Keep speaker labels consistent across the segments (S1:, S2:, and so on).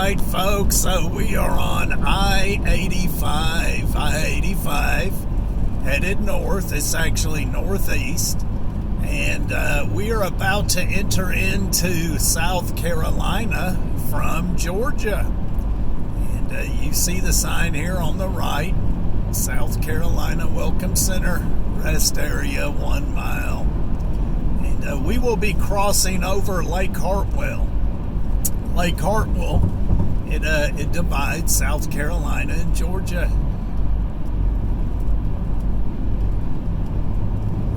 S1: right, folks, so we are on I85 headed north. It's actually northeast, and we are about to enter into South Carolina from Georgia. And you see the sign here on the right, South Carolina Welcome Center, rest area 1 mile. And we will be crossing over Lake Hartwell. Lake Hartwell, it divides South Carolina and Georgia.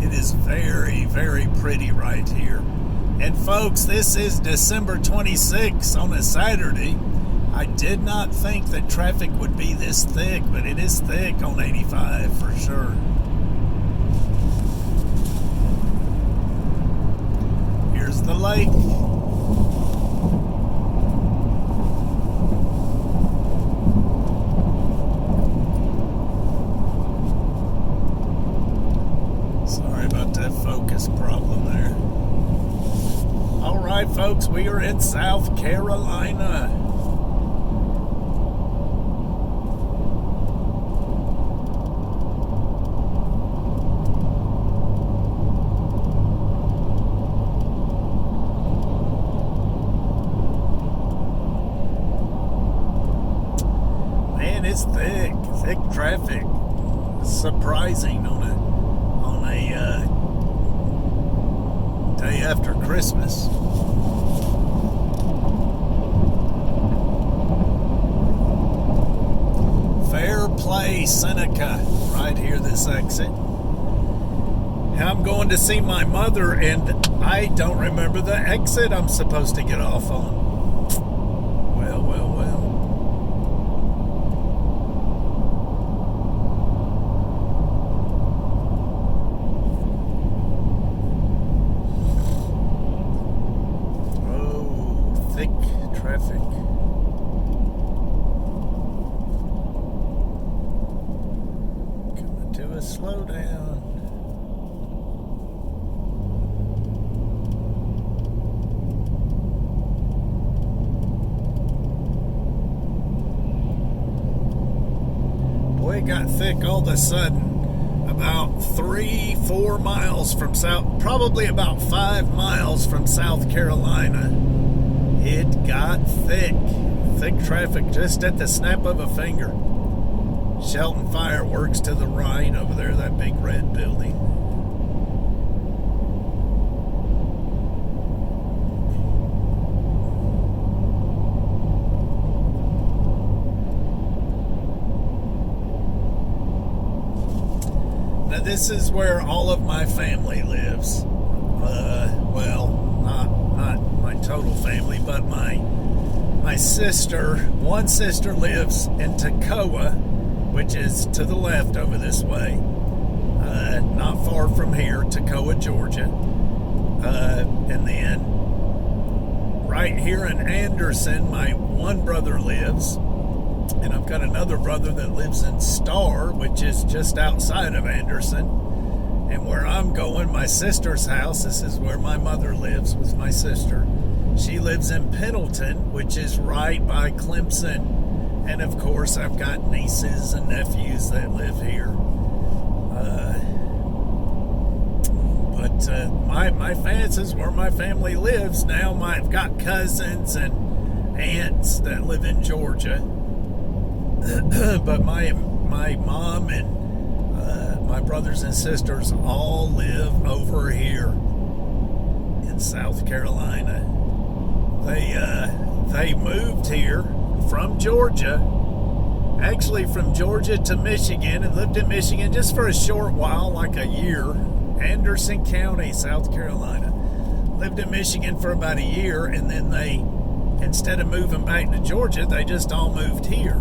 S1: It is very, very pretty right here. And folks, this is December 26th on a Saturday. I did not think that traffic would be this thick, but it is thick on 85 for sure. Here's the lake. Sorry about that focus problem there. All right, folks, we are in South Carolina. Man, it's thick traffic. Surprising on a day after Christmas. Fair Play, Seneca, right here, this exit. And I'm going to see my mother, and I don't remember the exit I'm supposed to get off on. Well. Thick traffic. Coming to a slowdown. Boy, it got thick all of a sudden. About 3-4 miles from probably about 5 miles from South Carolina. It got thick traffic just at the snap of a finger. Shelton Fireworks to the right over there, that big red building. Now this is where all of my family lives. Not my total family, but my sister, one sister lives in Toccoa, which is to the left over this way, not far from here, Toccoa, Georgia. And then right here in Anderson, my one brother lives, and I've got another brother that lives in Starr, which is just outside of Anderson. And where I'm going, my sister's house, this is where my mother lives with my sister. She lives in Pendleton, which is right by Clemson. And of course, I've got nieces and nephews that live here. My fence is where my family lives now. I've got cousins and aunts that live in Georgia. But my mom and my brothers and sisters all live over here in South Carolina. They moved here from Georgia, actually from Georgia to Michigan, and lived in Michigan just for a short while, like a year. Anderson County, South Carolina. Lived in Michigan for about a year, and then they, instead of moving back to Georgia, they just all moved here.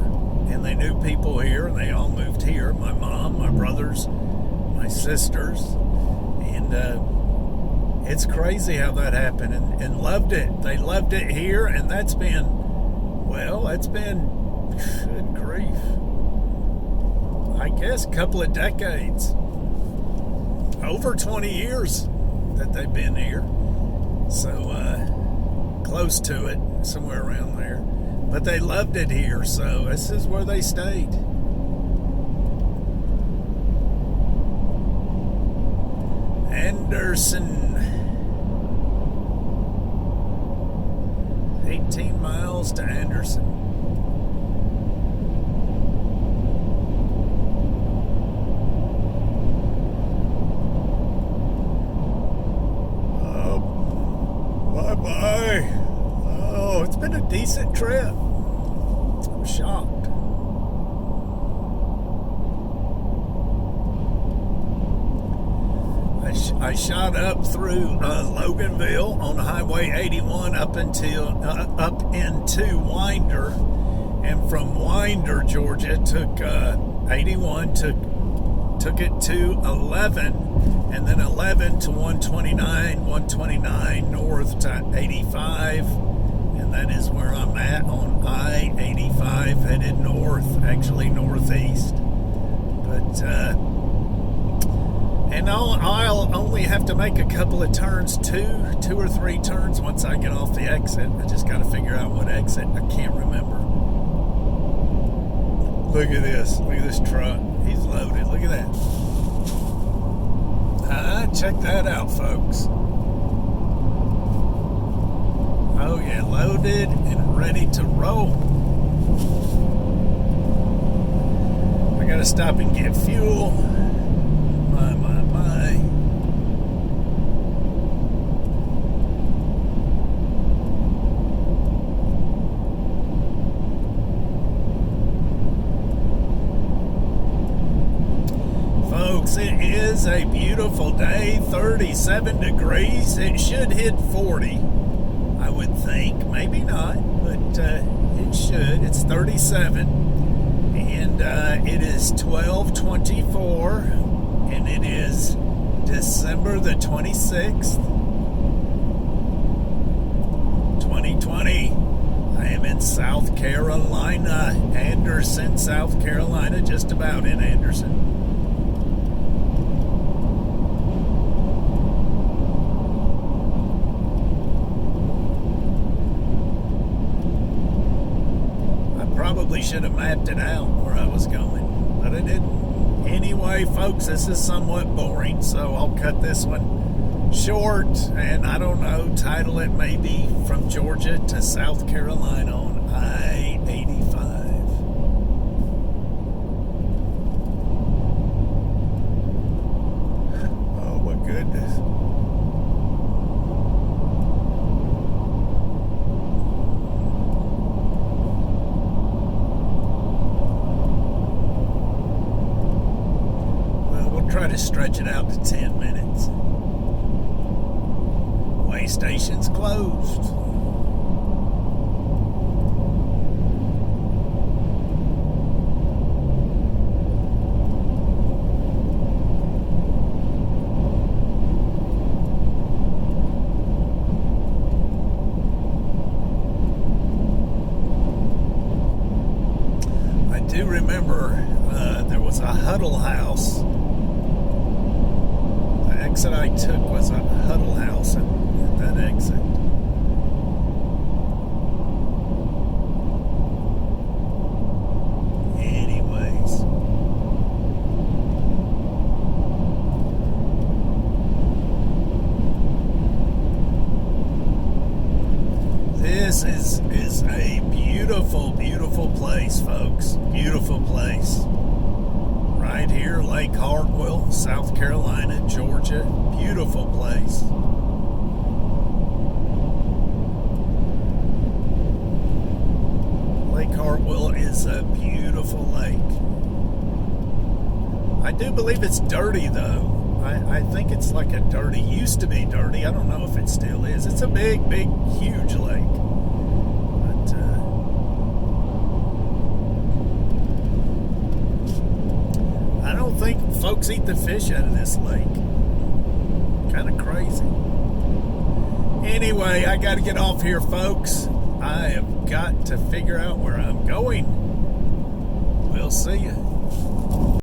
S1: And they knew people here, and they all moved here. My mom, my brothers, my sisters. And it's crazy how that happened, and loved it. They loved it here, and that's been, good grief, I guess a couple of decades. Over 20 years that they've been here. So, close to it. somewhere around there. But they loved it here, so this is where they stayed. Anderson. 18 miles to Anderson. Bye-bye. Oh, it's been a decent trip. I'm shocked. I shot up through Loganville on Highway 81 up into Winder, and from Winder, Georgia, took 81 took it to 11, and then 11 to 129 north to 85, and that is where I'm at on I85 headed north, actually northeast. But and I'll only have to make a couple of turns, two or three turns once I get off the exit. I just got to figure out what exit. I can't remember. Look at this. Look at this truck. He's loaded. Look at that. Check that out, folks. Oh, yeah. Loaded and ready to roll. I got to stop and get fuel. My. Folks, it is a beautiful day, 37 degrees. It should hit 40, I would think. Maybe not, but it should. It's 37, and it is 12:24, and it is December the 26th, 2020. I am in South Carolina, Anderson, South Carolina, just about in Anderson. Probably should have mapped it out where I was going, but I didn't. Anyway, folks, this is somewhat boring, so I'll cut this one short, and I don't know, title it maybe From Georgia to South Carolina on I-85. Oh, my goodness. Try to stretch it out to 10 minutes. Way station's closed. I do remember there was a Huddle House. The exit I took was a Huddle House at that exit. Anyways. This is a beautiful, beautiful place, folks. Beautiful place. Right here, Lake Hartwell, South Carolina, Georgia. Beautiful place. Lake Hartwell is a beautiful lake. I do believe it's dirty, though. I think it's like a dirty, used to be dirty. I don't know if it still is. It's a big, big, huge lake. But, I don't think folks eat the fish out of this lake. Kind of crazy. Anyway, I got to get off here, folks. I have got to figure out where I'm going. We'll see you.